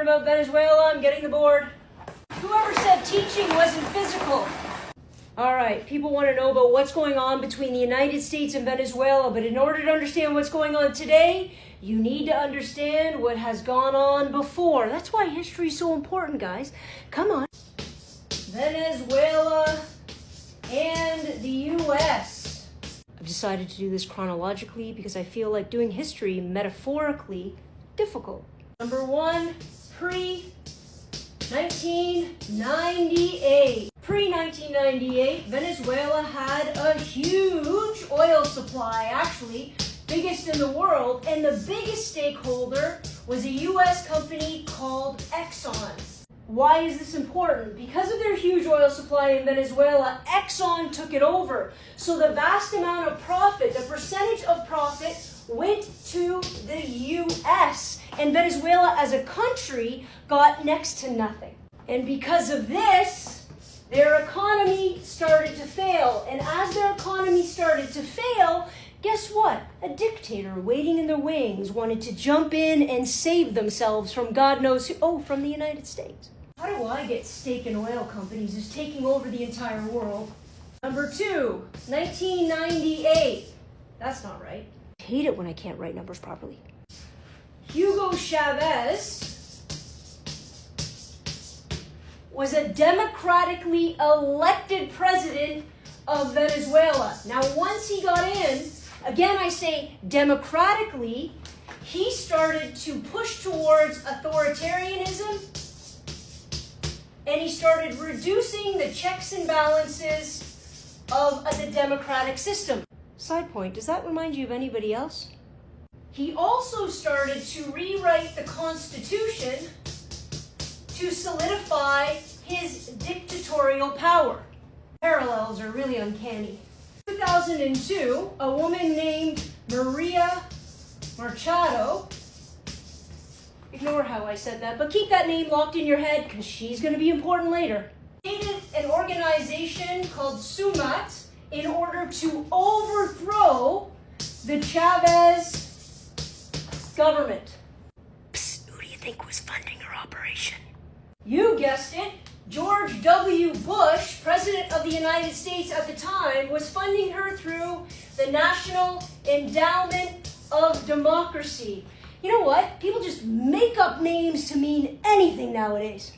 about Venezuela? I'm getting the board. Whoever said teaching wasn't physical? All right, people want to know about what's going on between the United States and Venezuela, but in order to understand what's going on today, you need to understand what has gone on before. That's why history is so important, guys. Come on. Venezuela and the US. I've decided to do this chronologically because I feel like doing history metaphorically difficult. Number one, pre-1998. Pre-1998, Venezuela had a huge oil supply, actually, biggest in the world, and the biggest stakeholder was a US company called Exxon. Why is this important? Because of their huge oil supply in Venezuela, Exxon took it over. So the vast amount of profit, the percentage of profit, went to the US, and Venezuela as a country got next to nothing. And because of this, their economy started to fail. And as their economy started to fail, guess what? A dictator waiting in the wings wanted to jump in and save themselves from God knows who. Oh, from the United States. How do I get stake in oil companies is taking over the entire world? Number two, 1998. That's not right. I hate it when I can't write numbers properly. Hugo Chavez was a democratically elected president of Venezuela. Now, once he got in, again I say democratically, he started to push towards authoritarianism, and he started reducing the checks and balances of the democratic system. Side point, does that remind you of anybody else? He also started to rewrite the Constitution to solidify his dictatorial power. Parallels are really uncanny. In 2002, a woman named Maria Machado, ignore how I said that, but keep that name locked in your head because she's going to be important later, created an organization called SUMAT in order to overthrow the Chavez government. Psst, who do you think was funding her operation? You guessed it. George W. Bush, President of the United States at the time, was funding her through the National Endowment of Democracy. You know what? People just make up names to mean anything nowadays.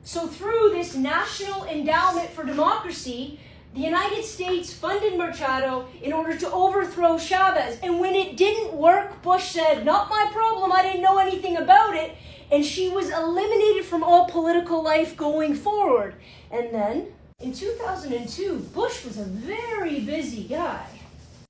So through this National Endowment for Democracy, the United States funded Machado in order to overthrow Chavez. And when it didn't work, Bush said, "Not my problem, I didn't know anything about it." And she was eliminated from all political life going forward. And then, in 2002, Bush was a very busy guy.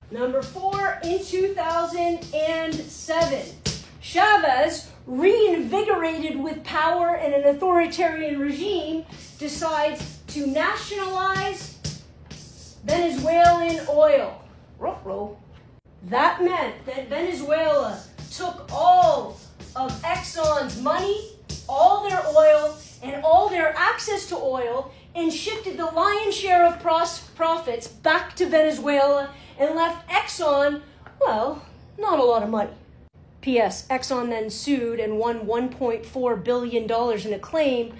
Number four, in 2007, Chavez, reinvigorated with power and an authoritarian regime, decides to nationalize Venezuelan oil. Ruh-roh. That meant that Venezuela took all of Exxon's money, all their oil, and all their access to oil, and shifted the lion's share of profits back to Venezuela and left Exxon, well, not a lot of money. P.S. Exxon then sued and won $1.4 billion in a claim.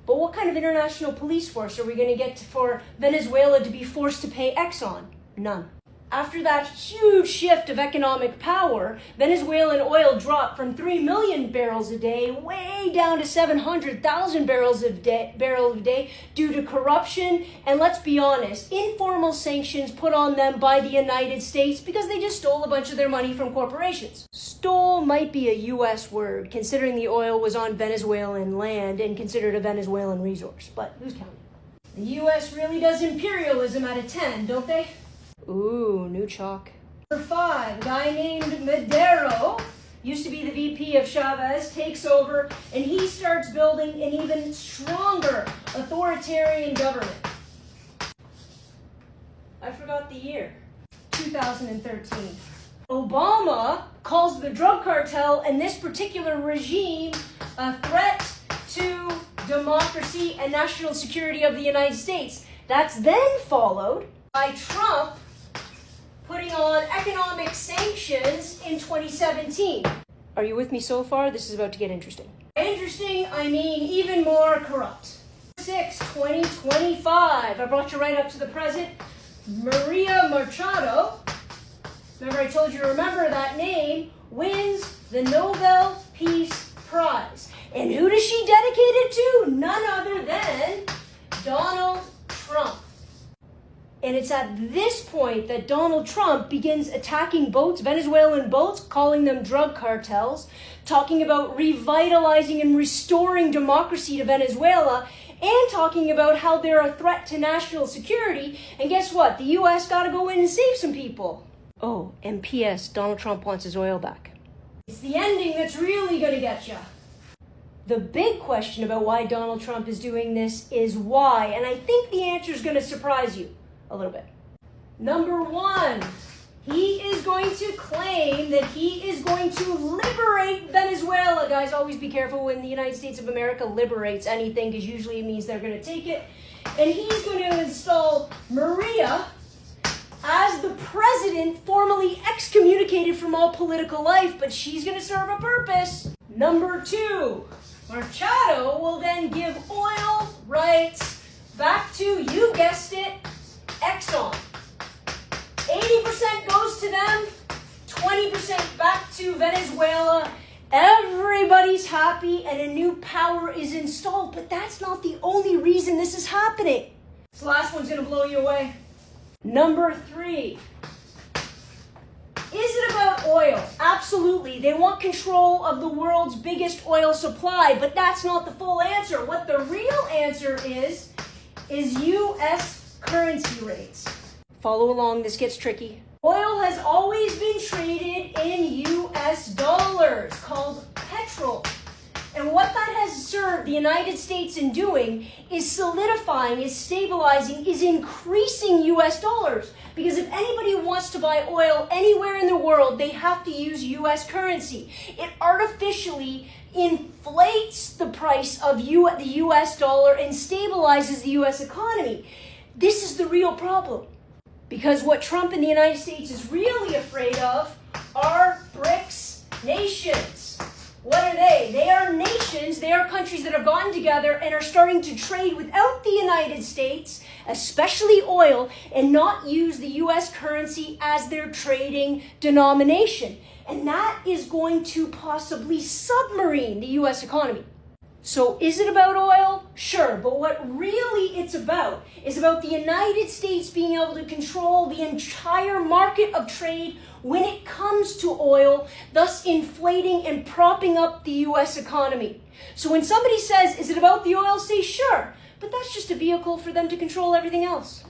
But what kind of international police force are we going to get for Venezuela to be forced to pay Exxon? None. After that huge shift of economic power, Venezuelan oil dropped from 3 million barrels a day way down to 700,000 barrels a day due to corruption and, let's be honest, informal sanctions put on them by the United States because they just stole a bunch of their money from corporations. Stole might be a US word, considering the oil was on Venezuelan land and considered a Venezuelan resource, but who's counting? The US really does imperialism out of 10, don't they? Ooh, new chalk. Number five, a guy named Madero, used to be the VP of Chavez, takes over, and he starts building an even stronger authoritarian government. I forgot the year. 2013. Obama calls the drug cartel and this particular regime a threat to democracy and national security of the United States. That's then followed by Trump putting on economic sanctions in 2017. Are you with me so far? This is about to get interesting. By interesting, I mean even more corrupt. 2025. I brought you right up to the present. Maria Machado, remember I told you to remember that name, wins the Nobel Peace Prize. And who does she dedicate it to? None other than Donald Trump. And it's at this point that Donald Trump begins attacking boats, Venezuelan boats, calling them drug cartels, talking about revitalizing and restoring democracy to Venezuela, and talking about how they're a threat to national security. And guess what? The US got to go in and save some people. Oh, and P.S. Donald Trump wants his oil back. It's the ending that's really going to get you. The big question about why Donald Trump is doing this is why, and I think the answer is going to surprise you a little bit. Number one, he is going to claim that he is going to liberate Venezuela. Guys, always be careful when the United States of America liberates anything, because usually it means they're going to take it. And he's going to install Maria as the president, formally excommunicated from all political life, but she's going to serve a purpose. Number two, Machado will then give oil rights back to, you guessed it, Exxon. 80% goes to them, 20% back to Venezuela. Everybody's happy and a new power is installed, but that's not the only reason this is happening. This last one's going to blow you away. Number three. Is it about oil? Absolutely. They want control of the world's biggest oil supply, but that's not the full answer. What the real answer is U.S. currency rates. Follow along, this gets tricky. Oil has always been traded in U.S. dollars, called petrol. And what that has served the United States in doing is solidifying, is stabilizing, is increasing U.S. dollars. Because if anybody wants to buy oil anywhere in the world, they have to use U.S. currency. It artificially inflates the price of the U.S. dollar and stabilizes the U.S. economy. This is the real problem. Because what Trump and the United States is really afraid of are BRICS nations. What are they? They are nations, they are countries that have gotten together and are starting to trade without the United States, especially oil, and not use the U.S. currency as their trading denomination. And that is going to possibly submarine the U.S. economy. So is it about oil? Sure, but what really it's about is about the United States being able to control the entire market of trade when it comes to oil, thus inflating and propping up the U.S. economy. So when somebody says, is it about the oil? Say, sure, but that's just a vehicle for them to control everything else.